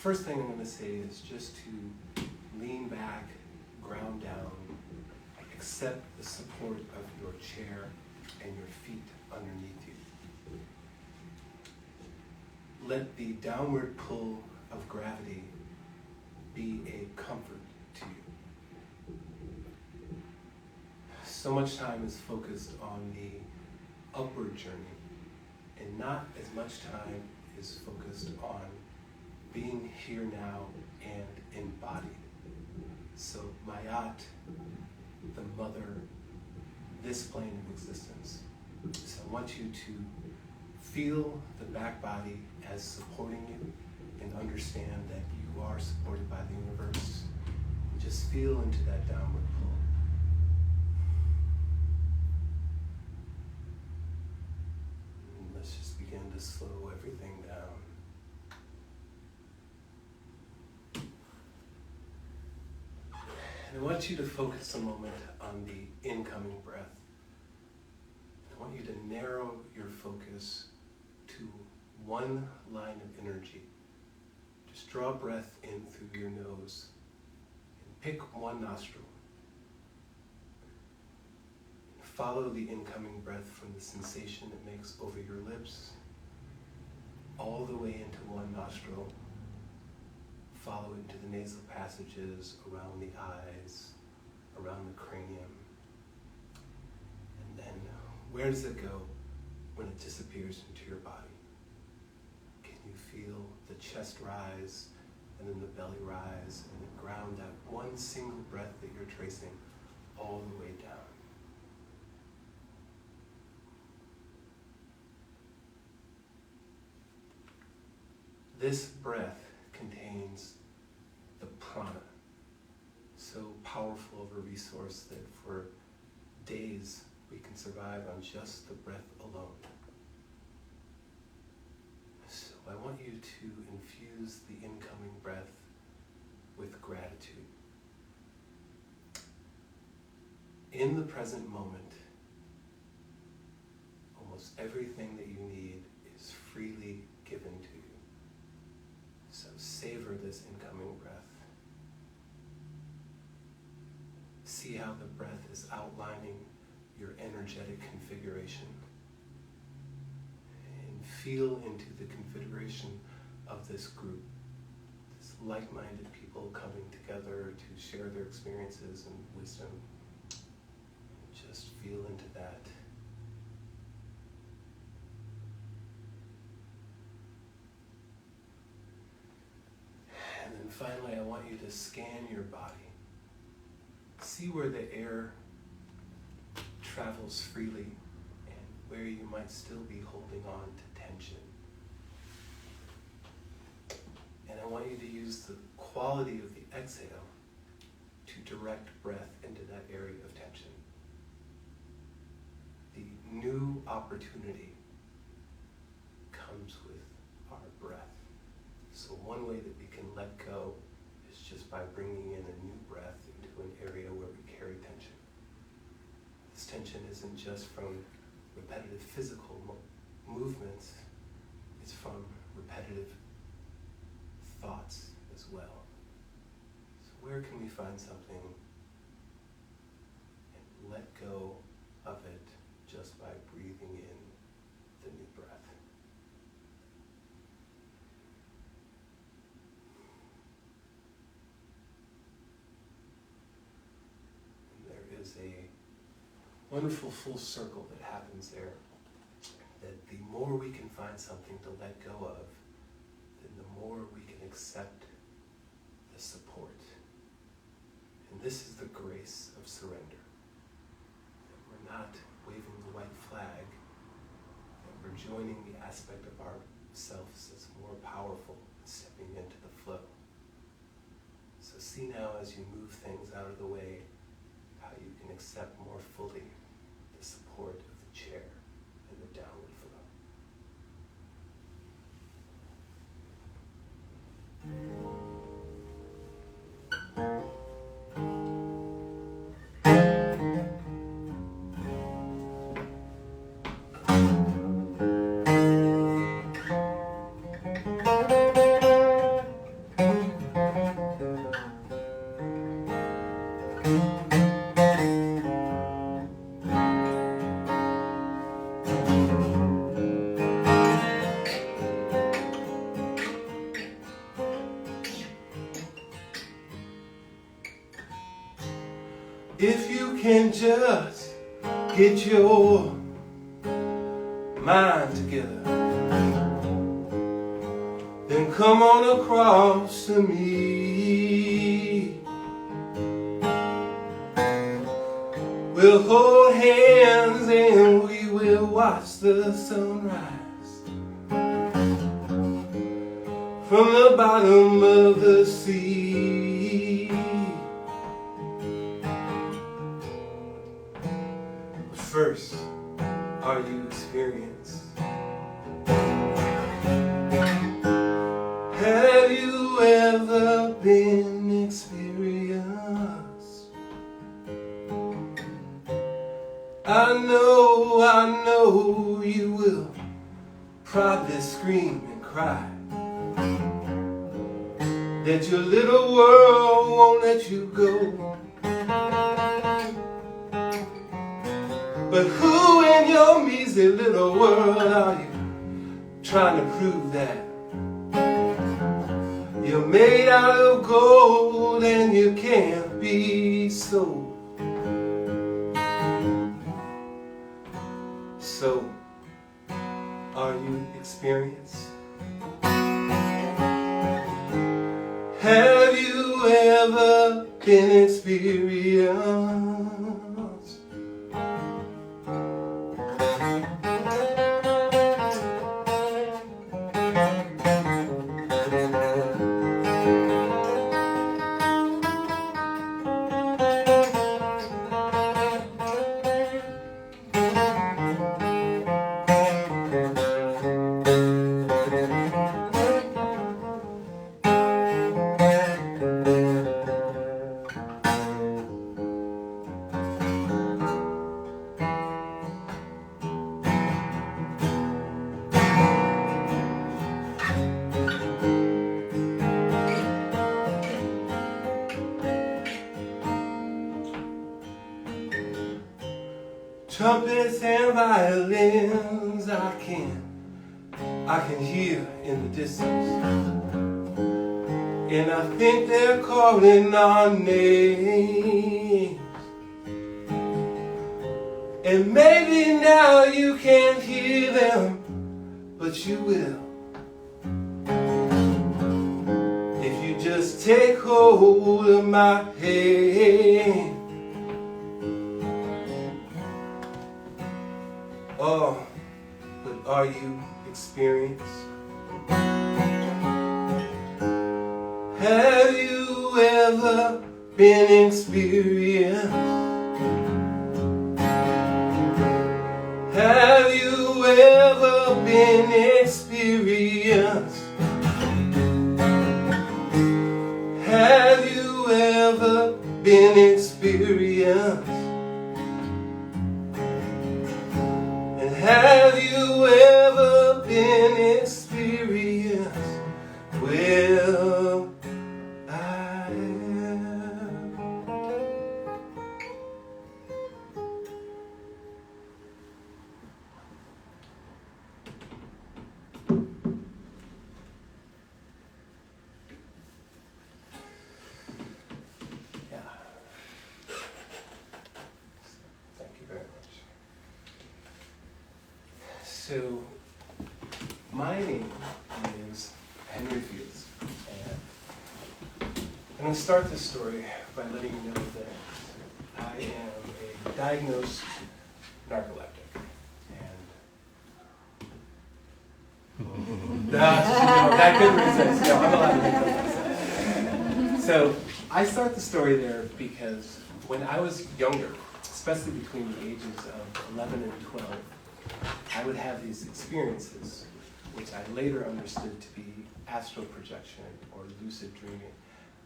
first thing I'm going to say is just to lean back, ground down, accept the support of your chair and your feet underneath you. Let the downward pull of gravity be a comfort to you. So much time is focused on the upward journey, and not as much time is focused on being here now and embodied. So Mayat, the mother, this plane of existence. So I want you to feel the back body as supporting you and understand that you are supported by the universe. And just feel into that downward pull. And let's just begin to slow everything down. And I want you to focus a moment on the incoming breath. I want you to narrow your focus to one line of energy. Just draw breath in through your nose and pick one nostril. Follow the incoming breath from the sensation it makes over your lips all the way into one nostril. Follow into the nasal passages, around the eyes, around the cranium. And then where does it go when it disappears into your body? Can you feel the chest rise and then the belly rise and then ground that one single breath that you're tracing all the way down? This breath contains the prana, so powerful of a resource that for days we can survive on just the breath alone. So I want you to infuse the incoming breath with gratitude. In the present moment, almost everything that you need is freely given to you. So savor this incoming breath. See how the breath is outlining your energetic configuration. And feel into the configuration of this group, this like-minded people coming together to share their experiences and wisdom. Just feel into that. And then finally, I want you to scan your body. See where the air travels freely and where you might still be holding on to tension. And I want you to use the quality of the exhale to direct breath into that area of tension. The new opportunity comes with our breath. So one way that we can let go is just by bringing in a new breath into an area where we carry tension. This tension isn't just from repetitive physical movements, it's from repetitive thoughts as well. So where can we find something and let go of it just by breathing in the new breath? Is a wonderful full circle that happens there, that the more we can find something to let go of, then the more we can accept the support. And this is the grace of surrender. That we're not waving the white flag, that we're joining the aspect of ourselves that's more powerful, stepping into the flow. So see now as you move things out of the way, how you can accept more fully the support of the chair and the downward flow. If you can just get your mind together, then come on across to me. We'll hold hands and we will watch the sunrise from the bottom of the sea. But first, are you experienced? Have you ever been experienced? I know you will probably scream and cry that your little world won't let you go. But who in your measly little world are you trying to prove that? You're made out of gold and you can't be sold. So, are you experienced? Have you ever been experienced? Trumpets and violins I can hear in the distance, and I think they're calling our names. And maybe now you can't hear them, but you will if you just take hold of my hand. Oh, but are you experienced? Have you ever been experienced? Have you ever been experienced? Have you ever been experienced? Have you ever been experienced? Well, I have. Yeah. Thank you very much. So, my name is Henry Fields, and I'm going to start this story by letting you know that I am a diagnosed narcoleptic, and that couldn't resist. No, I'm allowed to make those. So, I start the story there because when I was younger, especially between the ages of 11 and 12, I would have these experiences, which I later understood to be astral projection or lucid dreaming.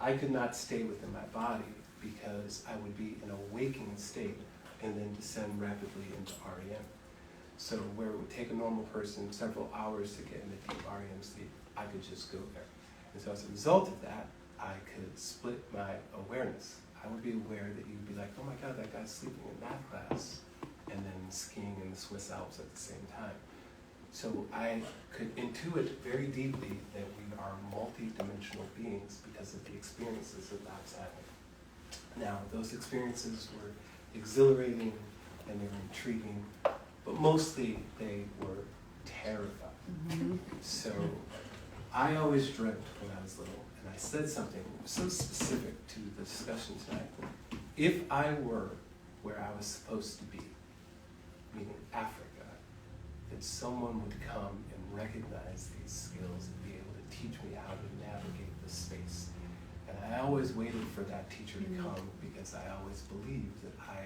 I could not stay within my body because I would be in a waking state and then descend rapidly into REM. So where it would take a normal person several hours to get into deep REM sleep, I could just go there. And so as a result of that, I could split my awareness. I would be aware that you'd be like, oh my God, that guy's sleeping in that class, and then skiing in the Swiss Alps at the same time. So I could intuit very deeply that we are multi-dimensional beings because of the experiences that I was having. Now, those experiences were exhilarating and they were intriguing, but mostly they were terrifying. Mm-hmm. So I always dreamt when I was little, and I said something so specific to the discussion tonight. If I were where I was supposed to be, meaning Africa, that someone would come and recognize these skills and be able to teach me how to navigate the space. And I always waited for that teacher to come because I always believed that I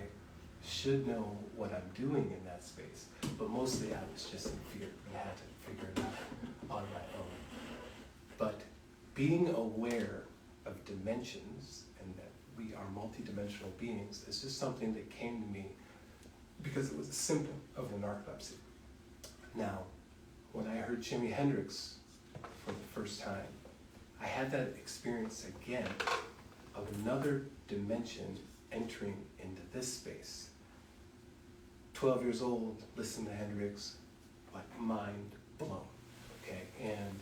should know what I'm doing in that space. But mostly I was just in fear and had to figure it out on my own. But being aware of dimensions and that we are multidimensional beings is just something that came to me because it was a symptom of the narcolepsy. Now, when I heard Jimi Hendrix for the first time, I had that experience again of another dimension entering into this space. 12 years old, listening to Hendrix, like mind blown, okay? And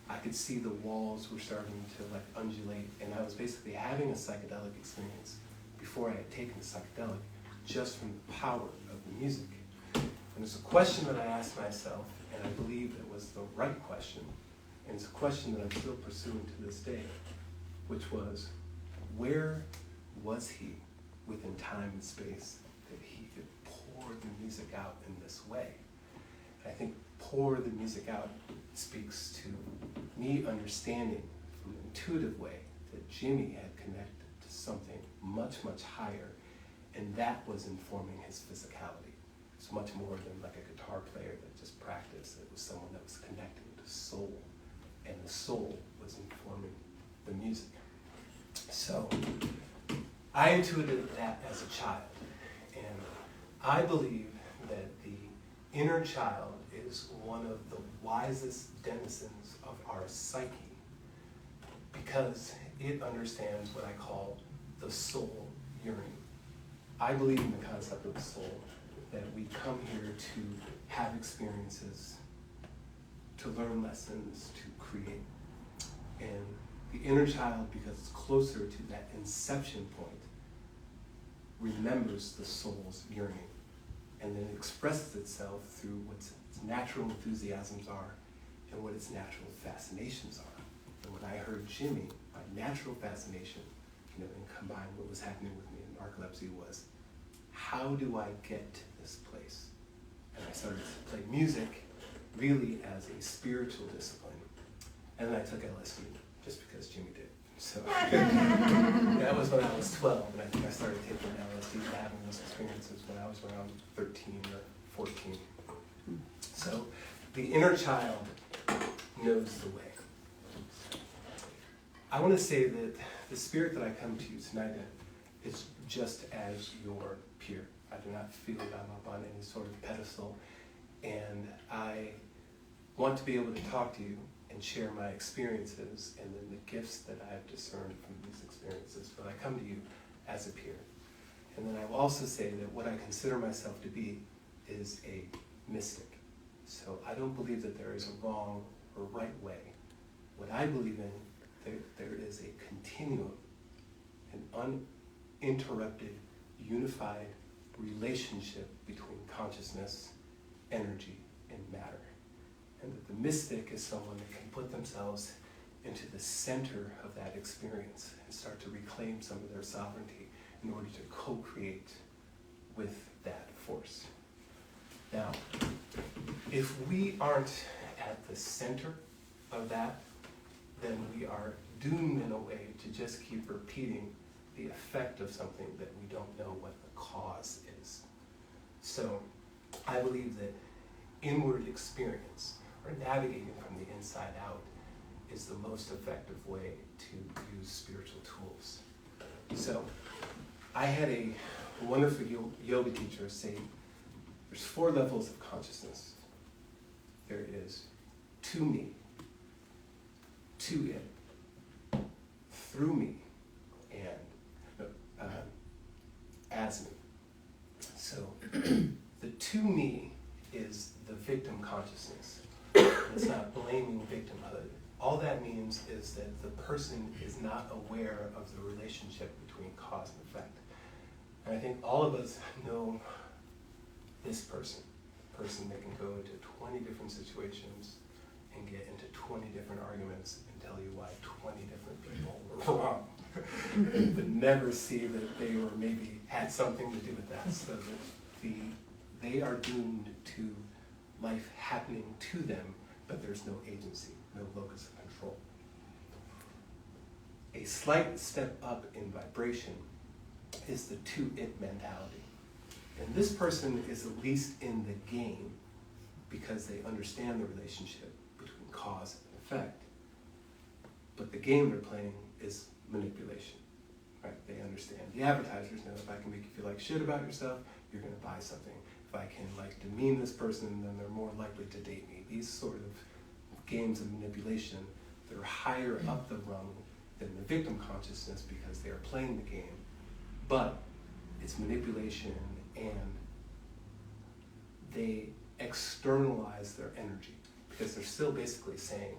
I could see the walls were starting to like undulate, and I was basically having a psychedelic experience before I had taken the psychedelic, just from the power of the music. And it's a question that I asked myself, and I believe it was the right question, and it's a question that I'm still pursuing to this day, which was, where was he within time and space that he could pour the music out in this way? And I think pour the music out speaks to me understanding from an intuitive way that Jimmy had connected to something much, much higher, and that was informing his physicality. It's much more than like a guitar player that just practiced. It was someone that was connecting to soul, and the soul was informing the music. So I intuited that as a child, and I believe that the inner child is one of the wisest denizens of our psyche because it understands what I call the soul yearning. I believe in the concept of the soul, that we come here to have experiences, to learn lessons, to create. And the inner child, because it's closer to that inception point, remembers the soul's yearning, and then expresses itself through what its natural enthusiasms are and what its natural fascinations are. And when I heard Jimmy, my natural fascination, and combined what was happening with me in narcolepsy was, how do I get to this place? And I started to play music really as a spiritual discipline. And then I took LSD just because Jimmy did. So that was when I was 12, and I think I started taking LSD and having those experiences when I was around 13 or 14. So the inner child knows the way. I want to say that the spirit that I come to you tonight in is just as your peer. I do not feel that I'm up on any sort of pedestal, and I want to be able to talk to you and share my experiences and then the gifts that I have discerned from these experiences. But I come to you as a peer. And then I will also say that what I consider myself to be is a mystic. So I don't believe that there is a wrong or right way. What I believe in, there is a continuum, an uninterrupted, unified relationship between consciousness, energy, and matter. And that the mystic is someone that can put themselves into the center of that experience and start to reclaim some of their sovereignty in order to co-create with that force. Now, if we aren't at the center of that, then we are doomed in a way to just keep repeating the effect of something that we don't know what the cause is. So I believe that inward experience, or navigating from the inside out, is the most effective way to use spiritual tools. So I had a wonderful yoga teacher say there's 4 levels of consciousness. There is to me, to it, through me, and as me. So the to me is the victim consciousness. It's not blaming victimhood. all that means is that the person is not aware of the relationship between cause and effect. And I think all of us know this person that can go into 20 different situations and get into 20 different arguments and tell you why 20 different people were wrong, but never see that they were maybe had something to do with that, so that they are doomed to life happening to them, but there's no agency, no locus of control. A slight step up in vibration is the to-it mentality. And this person is at least in the game because they understand the relationship between cause and effect. But the game they're playing is manipulation, right? They understand. The advertisers know if I can make you feel like shit about yourself, you're gonna buy something. If I can demean this person, then they're more likely to date me. These sort of games of manipulation that are higher up the rung than the victim consciousness because they are playing the game, but it's manipulation and they externalize their energy because they're still basically saying,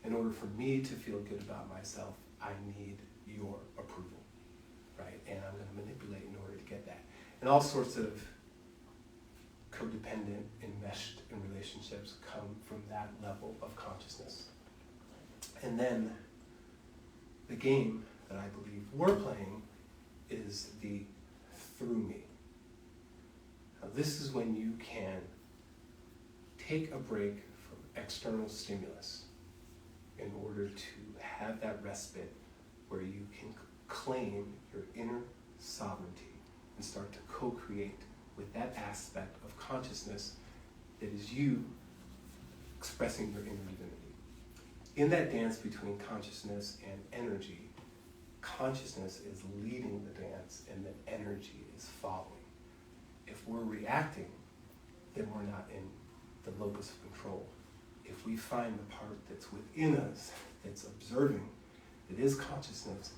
in order for me to feel good about myself, I need your approval, right? And I'm going to manipulate in order to get that. And all sorts of codependent, enmeshed in relationships come from that level of consciousness. And then the game that I believe we're playing is the through me. Now, this is when you can take a break from external stimulus in order to have that respite where you can claim your inner sovereignty and start to co-create with that aspect of consciousness that is you expressing your inner divinity. In that dance between consciousness and energy, consciousness is leading the dance and the energy is following. If we're reacting, then we're not in the locus of control. If we find the part that's within us, that's observing, that is consciousness,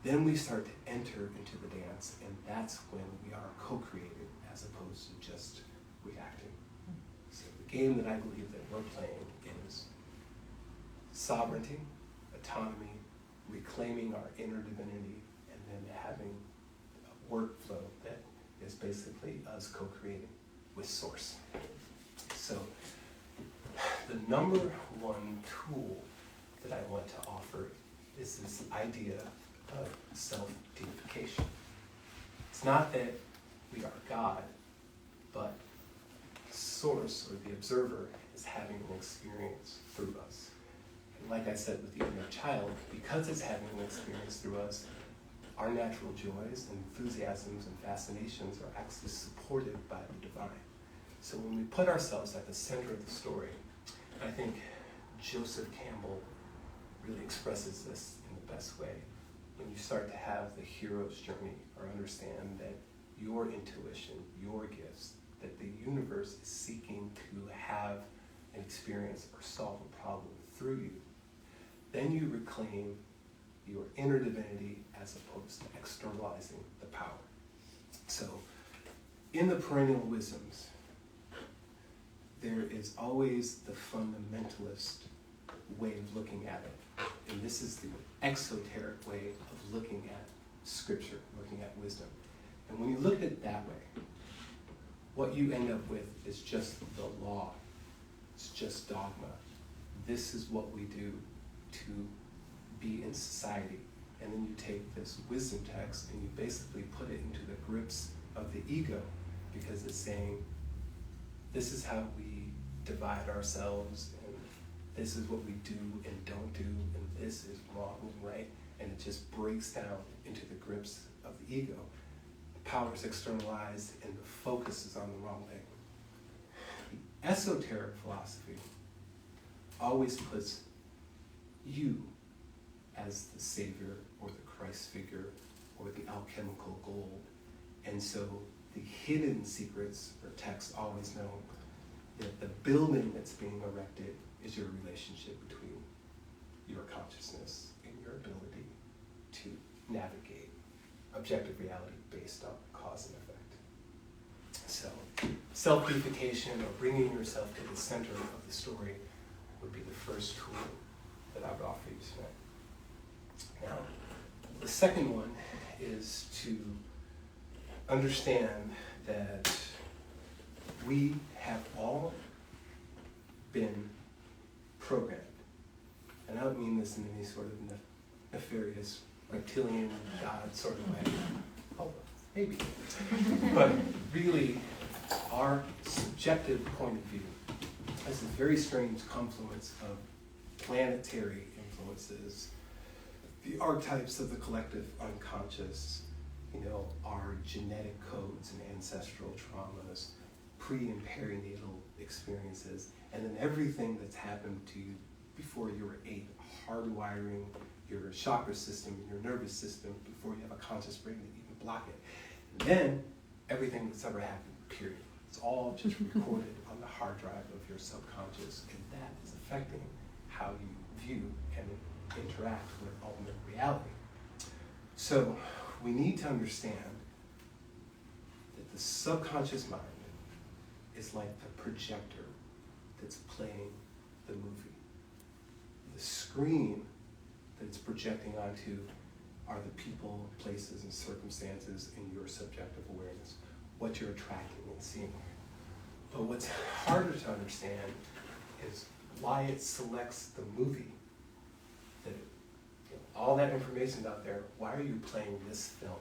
then we start to enter into the dance, and that's when we are co-created as opposed to just reacting. So the game that I believe that we're playing is sovereignty, autonomy, reclaiming our inner divinity, and then having a workflow that is basically us co-creating with Source. So the number one tool that I want to offer is this idea of self-deification. It's not that we are God, but Source, or the observer, is having an experience through us. And like I said with the inner child, because it's having an experience through us, our natural joys, enthusiasms, and fascinations are actually supported by the divine. So when we put ourselves at the center of the story, I think Joseph Campbell really expresses this in the best way. When you start to have the hero's journey, or understand that your intuition, your gifts, that the universe is seeking to have an experience or solve a problem through you, then you reclaim your inner divinity as opposed to externalizing the power. So, in the perennial wisdoms, there is always the fundamentalist way of looking at it. And this is the exoteric way of looking at scripture, looking at wisdom. And when you look at it that way, what you end up with is just the law. It's just dogma. This is what we do to be in society. And then you take this wisdom text and you basically put it into the grips of the ego, because it's saying, this is how we divide ourselves, and this is what we do and don't do, and this is wrong and right, and it just breaks down into the grips of the ego. The power is externalized and the focus is on the wrong thing. The esoteric philosophy always puts you as the savior or the Christ figure or the alchemical gold. And so the hidden secrets or texts always know that the building that's being erected is your relationship between your consciousness and your ability to navigate objective reality based on cause and effect. So self-deification, or bringing yourself to the center of the story, would be the first tool that I would offer you tonight. Now, the second one is to understand that we have all been programmed. And I don't mean this in any sort of nefarious, reptilian, God sort of way. Oh, maybe. But really, our subjective point of view is a very strange confluence of planetary influences, the archetypes of the collective unconscious, our genetic codes and ancestral traumas, pre and perinatal experiences, and then everything that's happened to you before you were 8, hardwiring your chakra system, your nervous system, before you have a conscious brain that you can block it. And then everything that's ever happened, period. It's all just recorded on the hard drive of your subconscious, and that is affecting how you view and interact with ultimate reality. So we need to understand that the subconscious mind is like the projector that's playing the movie. The screen that it's projecting onto are the people, places, and circumstances in your subjective awareness, what you're attracting and seeing. But what's harder to understand is why it selects the movie. That all that information out there, why are you playing this film?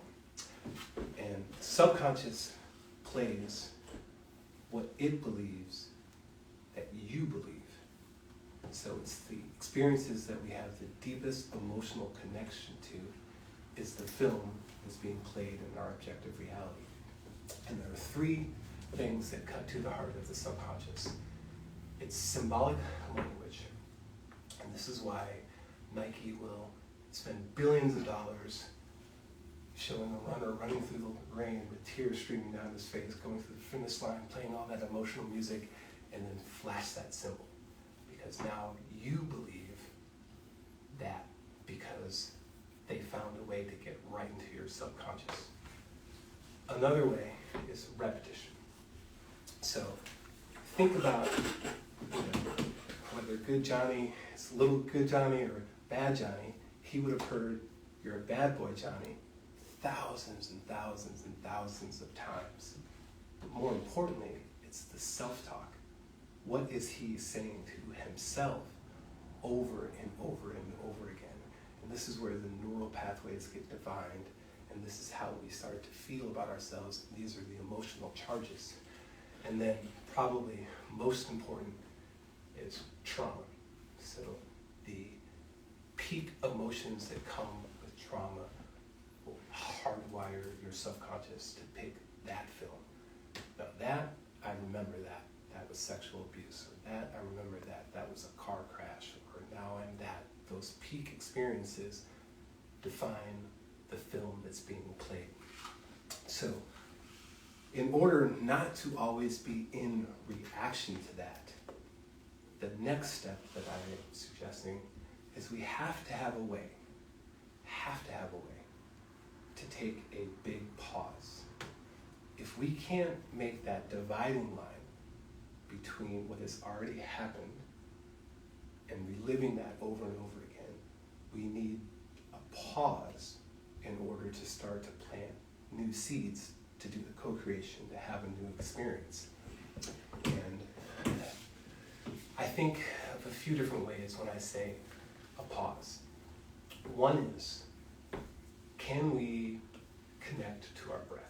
And subconscious plays what it believes that you believe. So it's the experiences that we have the deepest emotional connection to is the film that's being played in our objective reality. And there are 3 things that cut to the heart of the subconscious. It's symbolic language. And this is why Nike will spend billions of dollars showing a runner running through the rain with tears streaming down his face, going through the finish line, playing all that emotional music, and then flash that symbol. Because now you believe that because they found a way to get right into your subconscious. Another way is repetition. So think about whether good Johnny is little good Johnny or bad Johnny. He would have heard you're a bad boy Johnny thousands and thousands and thousands of times. But more importantly, it's the self-talk. What is he saying to himself over and over and over again? And this is where the neural pathways get defined, and this is how we start to feel about ourselves. These are the emotional charges. And then probably most important is trauma. So the peak emotions that come with trauma will hardwire your subconscious to pick that film. Now that, I remember that. That was sexual abuse. Or that, I remember that. That was a car crash. Or now I'm that. Those peak experiences define the film that's being played. So in order not to always be in reaction to that, the next step that I am suggesting is we have to have a way to take a big pause. If we can't make that dividing line between what has already happened and reliving that over and over again, we need a pause in order to start to plant new seeds, to do the co-creation, to have a new experience. And I think of a few different ways when I say a pause. One is, can we connect to our breath?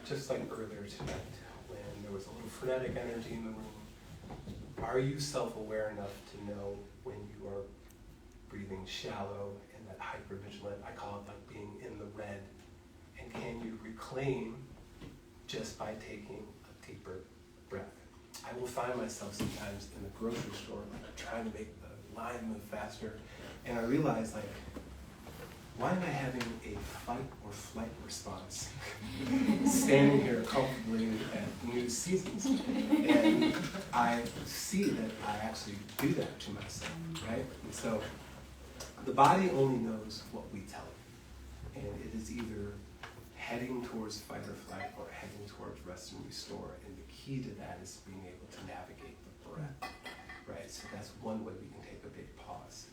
Just like earlier tonight, when there was a little frenetic energy in the room, are you self-aware enough to know when you are breathing shallow and that hypervigilant, I call it like being in the red, and can you reclaim just by taking a deeper breath? I will find myself sometimes in the grocery store, like trying to make the line move faster, and I realize, like, why am I having a fight or flight response standing here comfortably at New Seasons? And I see that I actually do that to myself, right? And so the body only knows what we tell it. And it is either heading towards fight or flight or heading towards rest and restore. And the key to that is being able to navigate the breath, right? So that's one way we can take a big pause.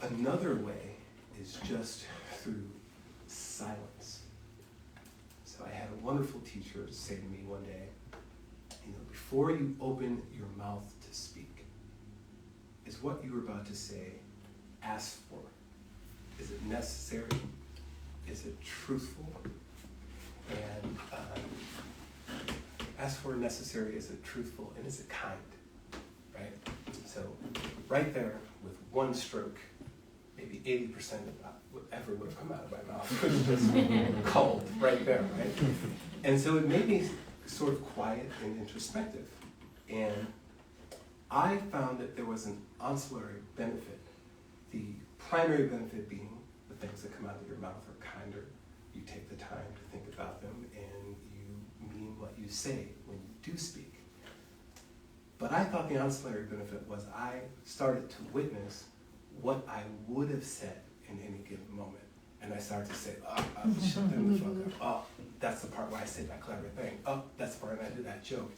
Another way is just through silence. So I had a wonderful teacher say to me one day, before you open your mouth to speak, is what you were about to say asked for? Is it necessary? Is it truthful? And ask for necessary, is it truthful, and is it kind? Right? So right there with one stroke, maybe 80% of whatever would have come out of my mouth was just cold right there, right? And so it made me sort of quiet and introspective. And I found that there was an ancillary benefit. The primary benefit being the things that come out of your mouth are kinder. You take the time to think about them and you mean what you say when you do speak. But I thought the ancillary benefit was I started to witness what I would have said in any given moment. And I started to say, shut them the fuck up. Oh, that's the part where I say that clever thing. Oh, that's the part where I do that joke.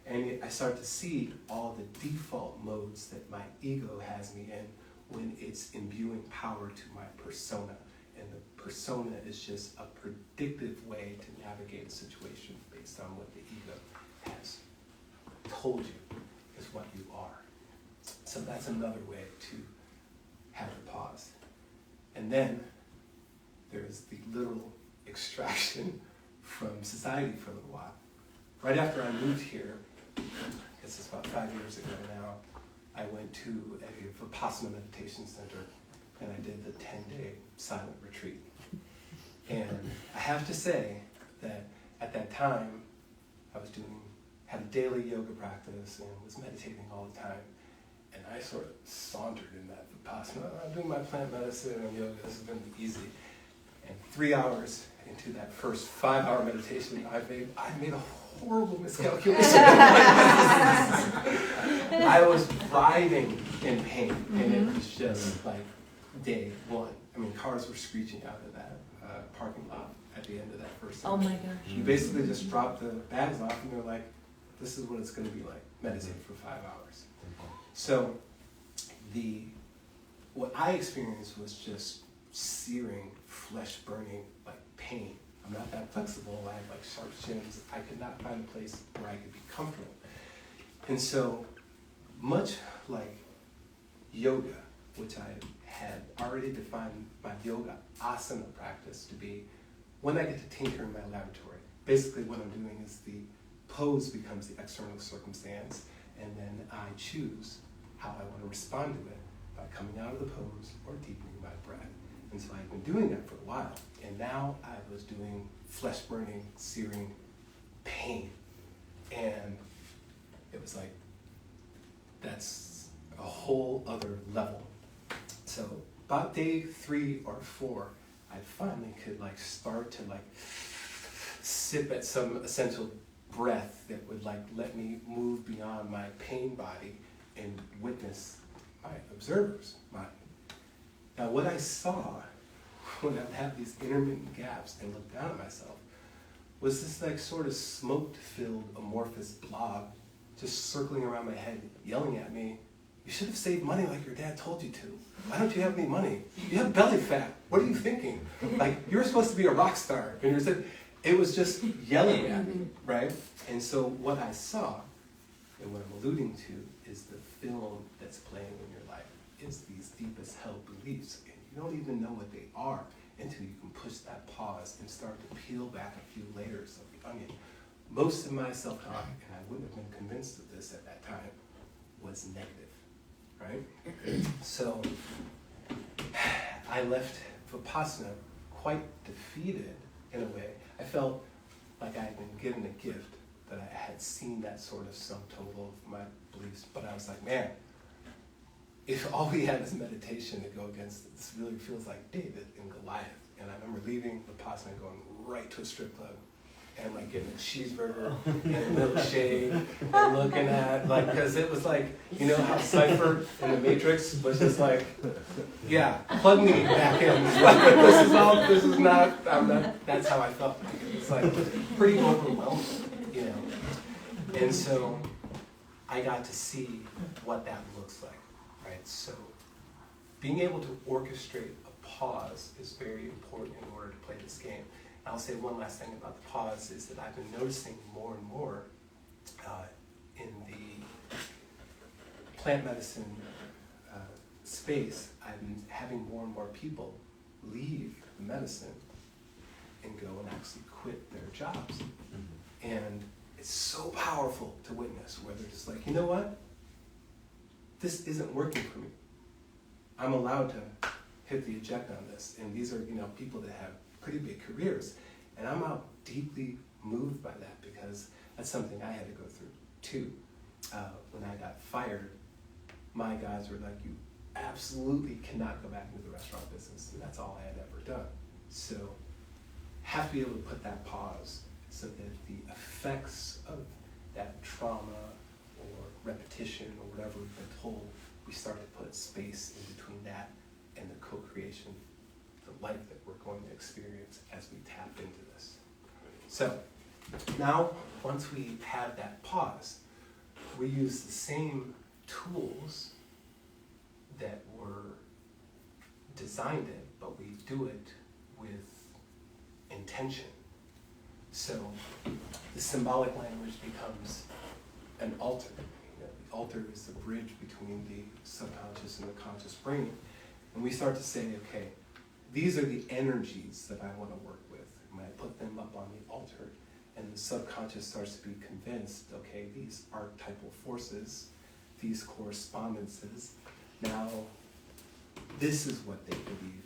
And I start to see all the default modes that my ego has me in when it's imbuing power to my persona. And the persona is just a predictive way to navigate a situation based on what the ego has told you is what you are. So that's another way to have a pause. And then there's the literal extraction from society for a little while. Right after I moved here, I guess it's about 5 years ago now, I went to a Vipassana meditation center and I did the 10-day silent retreat. And I have to say that at that time, I was had a daily yoga practice and was meditating all the time. And I sort of sauntered in that Vipassana. I'm doing my plant medicine and yoga, this is going to be easy. And 3 hours into that first 5-hour meditation, I made a horrible miscalculation. I was writhing in pain, and it was just like day one. I mean, cars were screeching out of that parking lot at the end of that first session. Oh my gosh. You basically just dropped the bags off, and they're like, this is what it's going to be like, meditate for 5 hours. So what I experienced was just searing, flesh-burning, like pain. I'm not that flexible. I have like sharp shins. I could not find a place where I could be comfortable. And so, much like yoga, which I had already defined my yoga asana practice to be, when I get to tinker in my laboratory, basically what I'm doing is the pose becomes the external circumstance, and then I choose how I want to respond to it by coming out of the pose or deepening my breath. And so I've been doing that for a while, and now I was doing flesh-burning, searing pain, and it was like, that's a whole other level. So about day 3 or 4, I finally could like start to like sip at some essential breath that would like let me move beyond my pain body and witness my observer's mind. Now what I saw when I would have these intermittent gaps and look down at myself was this like sort of smoke-filled amorphous blob just circling around my head, yelling at me, you should have saved money like your dad told you to. Why don't you have any money? You have belly fat. What are you thinking? Like, you're supposed to be a rock star. And it was just yelling at me, right? And so what I saw, and what I'm alluding to, is the film that's playing in your life. It's these deepest held beliefs, and you don't even know what they are until you can push that pause and start to peel back a few layers of the onion. Most of my self-talk, and I wouldn't have been convinced of this at that time, was negative, right? So I left Vipassana quite defeated in a way. I felt like I had been given a gift, that I had seen that sort of sum total of my beliefs, but I was like, man, if all we have is meditation to go against it, this really feels like David and Goliath. And I remember leaving Vipassana and going right to a strip club and like getting a cheeseburger and a milkshake and looking at, like, because it was like, you know how Cypher in the Matrix was just like, yeah, plug me back in. This is not, that's how I felt. It's like pretty overwhelming, you know. And so I got to see what that looks like, right? So being able to orchestrate a pause is very important in order to play this game. And I'll say one last thing about the pause is that I've been noticing more and more in the plant medicine space, I've been having more and more people leave medicine and go and actually quit their jobs. And it's so powerful to witness where they're just like, you know what? This isn't working for me. I'm allowed to hit the eject on this. And these are, people that have pretty big careers. And I'm out deeply moved by that because that's something I had to go through too. When I got fired, my guys were like, you absolutely cannot go back into the restaurant business. And that's all I had ever done. So have to be able to put that pause so that the effects of that trauma or repetition or whatever we've been told, we start to put space in between that and the co-creation, the life that we're going to experience as we tap into this. So now, once we have that pause, we use the same tools that were designed it, but we do it with intention. So the symbolic language becomes an altar. The altar is the bridge between the subconscious and the conscious brain. And we start to say, okay, these are the energies that I want to work with. And when I put them up on the altar, and the subconscious starts to be convinced, okay, these archetypal forces, these correspondences, now this is what they believe.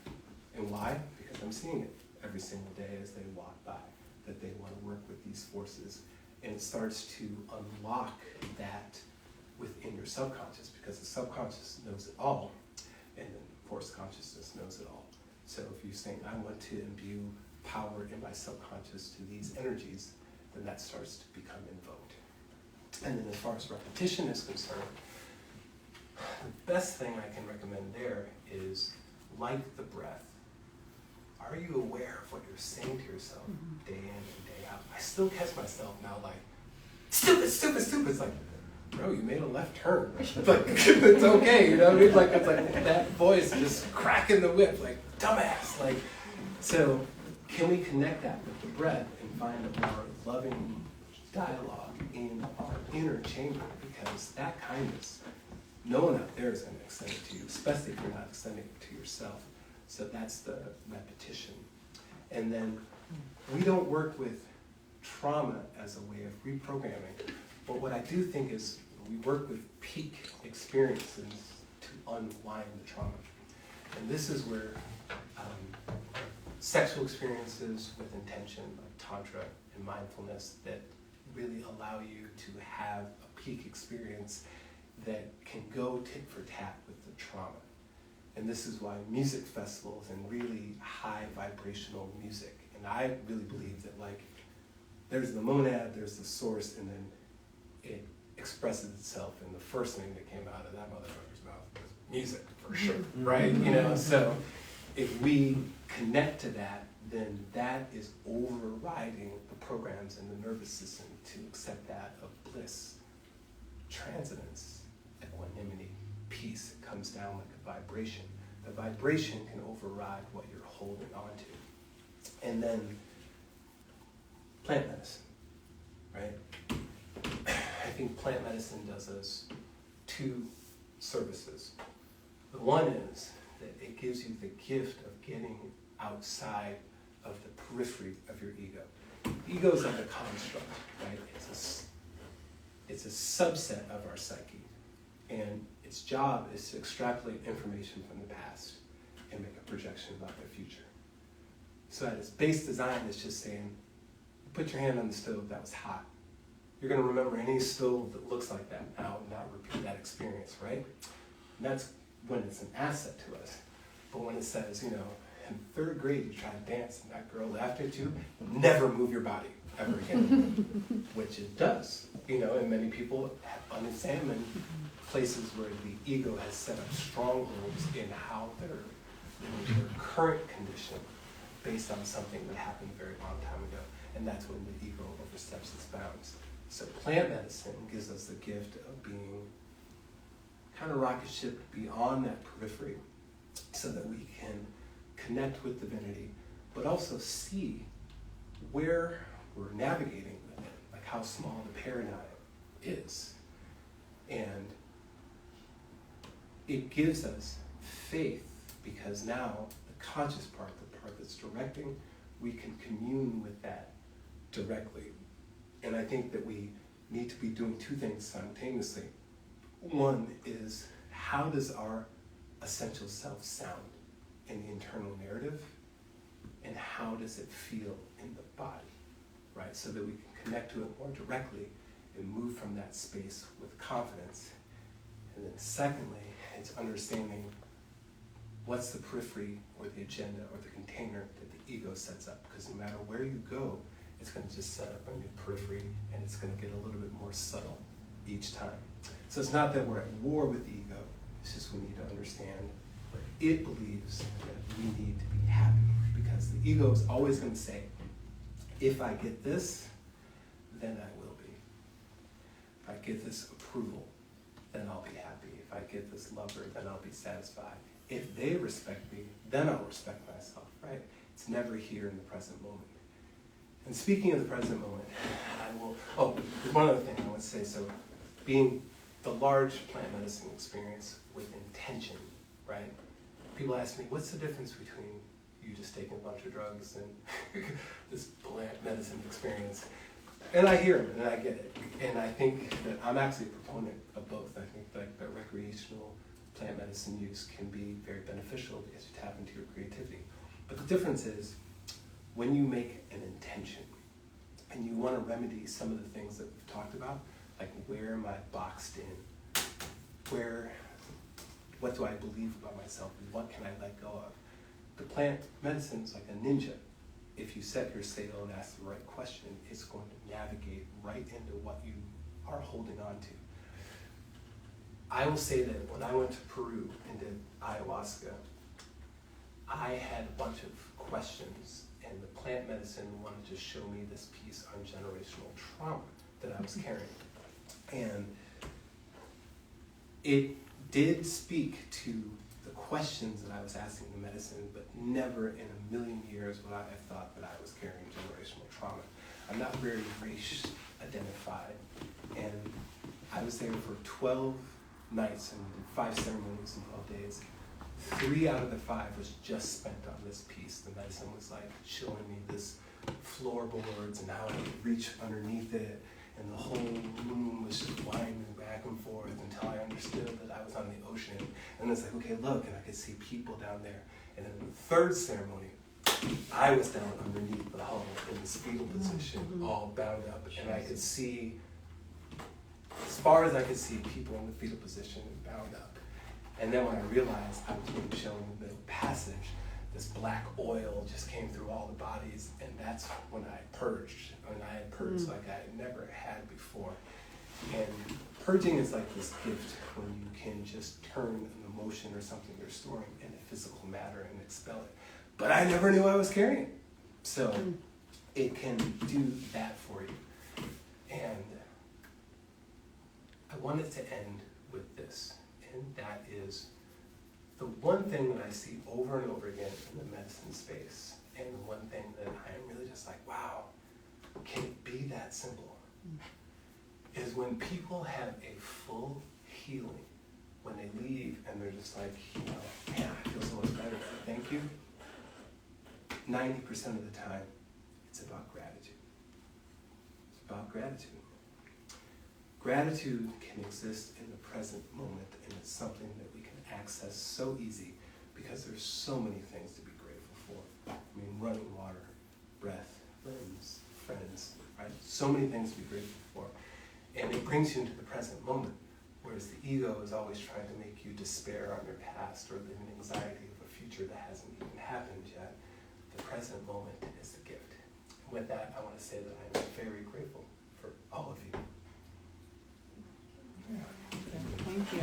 And why? Because I'm seeing it every single day as they walk by, that they want to work with these forces. And it starts to unlock that within your subconscious, because the subconscious knows it all, and then of course consciousness knows it all. So if you're saying, I want to imbue power in my subconscious to these energies, then that starts to become invoked. And then as far as repetition is concerned, the best thing I can recommend there is, like the breath, are you aware of what you're saying to yourself day in and day out? I still catch myself now like, stupid, stupid, stupid. It's like, bro, you made a left turn. It's like, it's okay, you know what I mean? Like, it's like that voice just cracking the whip, like, dumbass. Like, so can we connect that with the breath and find a more loving dialogue in our inner chamber? Because that kindness, no one out there is going to extend it to you, especially if you're not extending it to yourself. So that's the repetition. And then we don't work with trauma as a way of reprogramming, but what I do think is we work with peak experiences to unwind the trauma. And this is where sexual experiences with intention, like Tantra and mindfulness, that really allow you to have a peak experience that can go tit for tat with the trauma. And this is why music festivals and really high vibrational music, and I really believe that, like, there's the monad, there's the source, and then it expresses itself, and the first thing that came out of that motherfucker's mouth was music, for sure, right? You know, so if we connect to that, then that is overriding the programs in the nervous system to accept that of bliss, transcendence, equanimity, peace. It comes down like a vibration. The vibration can override what you're holding on to. And then plant medicine, right? I think plant medicine does us two services. The one is that it gives you the gift of getting outside of the periphery of your ego. Ego is like a construct, right? It's a subset of our psyche. And its job is to extrapolate information from the past and make a projection about the future. So at its base design, it's just saying, put your hand on the stove that was hot. You're going to remember any stove that looks like that now and not repeat that experience, right? And that's when it's an asset to us. But when it says, you know, in third grade you try to dance and that girl laughed at you, never move your body ever again, which it does. You know, and many people have unexamined places where the ego has set up strongholds in how they're in their current condition based on something that happened a very long time ago. And that's when the ego oversteps its bounds. So plant medicine gives us the gift of being kind of rocket ship beyond that periphery so that we can connect with divinity, but also see where we're navigating with it, like how small the paradigm is. And it gives us faith because now the conscious part, the part that's directing, we can commune with that directly. And I think that we need to be doing two things simultaneously. One is, how does our essential self sound in the internal narrative? And how does it feel in the body, right? So that we can connect to it more directly and move from that space with confidence. And then secondly, it's understanding what's the periphery or the agenda or the container that the ego sets up. Because no matter where you go, it's going to just set up a new periphery, and it's going to get a little bit more subtle each time. So it's not that we're at war with the ego, it's just we need to understand where it believes that we need to be happy. Because the ego is always going to say, if I get this, then I will be. If I get this approval, then I'll be happy. If I get this lover, then I'll be satisfied. If they respect me, then I'll respect myself, right? It's never here in the present moment. And speaking of the present moment, there's one other thing I want to say. So being the large plant medicine experience with intention, right? People ask me, what's the difference between you just taking a bunch of drugs and this plant medicine experience? And I hear them, and I get it. And I think that I'm actually a proponent of both. I think that recreational plant medicine use can be very beneficial because you tap into your creativity. But the difference is, when you make an intention and you want to remedy some of the things that we've talked about, like where am I boxed in? What do I believe about myself? And what can I let go of? The plant medicine is like a ninja. If you set your sail and ask the right question, it's going to navigate right into what you are holding on to. I will say that when I went to Peru and did ayahuasca, I had a bunch of questions, and the plant medicine wanted to show me this piece on generational trauma that I was carrying. And it did speak to the questions that I was asking the medicine, but never in a million years would I have thought that I was carrying generational trauma. I'm not very race identified, and I was there for 12 nights and 5 ceremonies in 12 days. 3 out of the 5 was just spent on this piece. The medicine was like showing me this floorboards and how I could reach underneath it, and the whole room was just winding back and forth until I understood that I was on the ocean. And it's like, okay, look, and I could see people down there. And then the 3rd ceremony, I was down underneath the hull in this fetal position, all bound up, and I could see, as far as I could see, people in the fetal position and bound up. And then when I realized I was being shown the middle passage, this black oil just came through all the bodies, and that's when I purged. When I had purged like I had never had before. And purging is like this gift when you can just turn an emotion or something you're storing into physical matter and expel it. But I never knew I was carrying it. So it can do that for you. And I wanted to end with this, and that is the one thing that I see over and over again in the medicine space, and the one thing that I am really just like, wow, can it be that simple? Is when people have a full healing, when they leave and they're just like, man, I feel so much better, thank you. 90% of the time, it's about gratitude. It's about gratitude. Gratitude can exist in the present moment, and it's something that we can access so easy because there's so many things to be grateful for. I mean, running water, breath, limbs, friends, right? So many things to be grateful for. And it brings you into the present moment, whereas the ego is always trying to make you despair on your past or live in anxiety of a future that hasn't even happened yet. The present moment is the gift. And with that, I want to say that I'm very grateful for all of you. Thank you.